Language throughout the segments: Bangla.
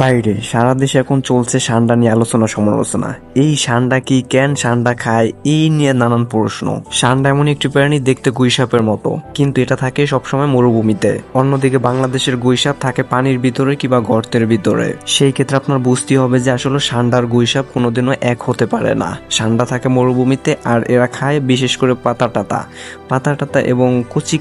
বাইরে সারা দেশে এখন চলছে সান্ডা নিয়ে আলোচনা সমালোচনা। এই সান্ডা কি, কেন সান্ডা খায়, এই নিয়ে নানান প্রশ্ন। সান্ডা এমন একটি প্রাণী দেখতে গুইসাপের মতো, কিন্তু এটা থাকে সবসময় মরুভূমিতে। অন্যদিকে বাংলাদেশের গুইসাপ থাকে পানির ভিতরে কিংবা গর্তের ভিতরে। সেই ক্ষেত্রে আপনার বুঝতে হবে যে আসলে সান্ডার গুইসাপ কোনোদিনও এক হতে পারে না। সান্ডা থাকে মরুভূমিতে আর এরা খায় বিশেষ করে পাতা টাতা এবং কচি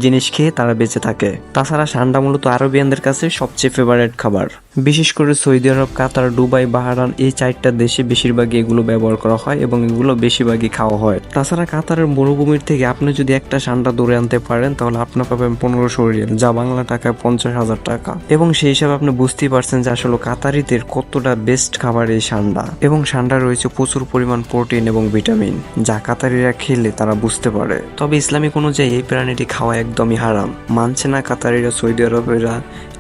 জিনিস খেয়ে তারা বেঁচে থাকে। তাছাড়া সান্ডা মূলত আরবিয়ানদের কাছে সবচেয়ে ফেভারিট খাবার। বিশেষ করে সৌদি আরব, কাতার, দুবাই, বাহরাইন এই 4টা দেশে বেশিরভাগই এগুলো ব্যবহার করা হয় এবং এগুলো বেশিরভাগই খাওয়া হয়। তাছাড়া কাতারের মরুভূমির থেকে আপনি যদি একটা সান্ডা ধরে আনতে পারেন তাহলে আপনি পাবেন 1500 রিয়াল, যা বাংলা টাকায় 50,000 টাকা। এবং সেই হিসাবে আপনি বুঝতেই পারছেন যে আসলে কাতারিদের কতটা বেস্ট খাবার এই সান্ডা। এবং সান্ডা রয়েছে প্রচুর পরিমাণ প্রোটিন এবং ভিটামিন, যা কাতারিরা খেলে তারা বুঝতে পারে। তবে ইসলামিক অনুযায়ী এই প্রাণীটি খাওয়া একদমই হারাম। মানছে না কাতারিরা, সৌদি আরবেরা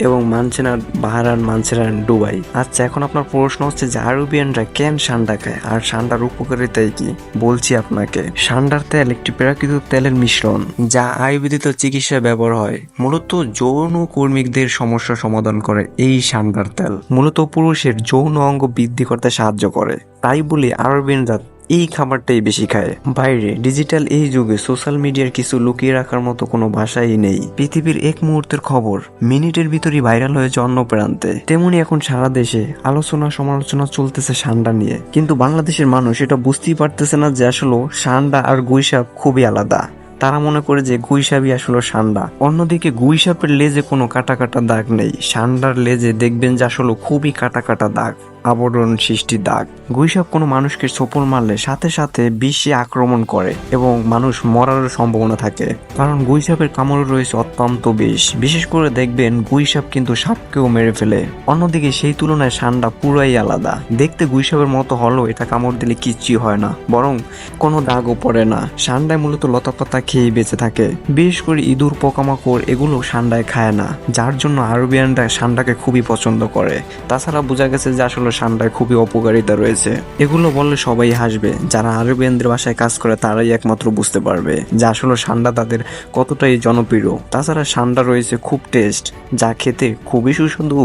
এবং মানছে না বাহরাইন, মানছে না দুবাই। আচ্ছা, এখন আপনার প্রশ্ন হচ্ছে যে আরবিয়ানরা কেন সান্ডা খায় আর সান্ডার উপকারিতাই কি? বলছি আপনাকে। সান্ডার তেল একটি প্রাকৃতিক তেলের মিশ্রণ, যা আয়ুর্বেদিক চিকিৎসায় ব্যবহার হয়। মূলত যৌন কর্মীদের সমস্যা সমাধান করে এই সান্ডার তেল। মূলত পুরুষের যৌন অঙ্গ বৃদ্ধি করতে সাহায্য করে। তাই বলে আরবিয়ানরা এই খাবারটাই বেশি খায়। বাইরে ডিজিটাল এই যুগে সোশ্যাল মিডিয়ার কিছু লুকিয়ে রাখার মতো কোনো ভাষাই নেই। পৃথিবীর এক মুহূর্তের খবর মিনিটের ভিতরই ভাইরাল হয়েছে অন্য প্রান্তে। তেমনি এখন সারা দেশে আলোচনা সমালোচনা চলতেছে সান্ডা নিয়ে। কিন্তু বাংলাদেশের মানুষ এটা বুঝতেই পারতেছে না যে আসলে সান্ডা আর গুইসাপ খুবই আলাদা। তারা মনে করে যে গুইসাপই আসলে সান্ডা। অন্যদিকে গুইসাপের লেজে কোনো কাটা দাগ নেই। সান্ডার লেজে দেখবেন যে আসলে খুবই কাটা দাগ, আবরণ সৃষ্টি দাগ। গুইসাপ কোনো মানুষকে চোপল মারলে সাথে সাথে বিষে আক্রমণ করে এবং মানুষ মরার সম্ভাবনা থাকে, কারণ গুইসাপের কামড় রয়েছে অত্যন্ত বিষ। বিশেষ করে দেখবেন গুইসাপ কিন্তু সাপকেও মেরে ফেলে। অন্যদিকে সেই তুলনায় সান্ডা পুরাই আলাদা। দেখতে গুইসাপের মতো হলেও এটা কামড় দিলে কিচ্ছুই হয় না, বরং কোনো দাগও পড়ে না। সান্ডায় মূলত লতাপাতা খেয়ে বেঁচে থাকে। বিশেষ করে ইঁদুর, পোকামাকড় এগুলো সান্ডায় খায় না, যার জন্য আরবিয়ানরা সান্ডাকে খুবই পছন্দ করে। তাছাড়া বোঝা গেছে যে আসলে সান্ডায় খুবই অপকারিতা রয়েছে। এগুলো বললে সবাই হাসবে, যারা আরবিয়ানদের বাসায় কাজ করে তারাই একমাত্র বুঝতে পারবে যে আসলে সান্ডা তাদের কতটাই জনপ্রিয়। তাছাড়া সান্ডা রয়েছে খুব টেস্ট, যা খেতে খুবই সুস্বাদু।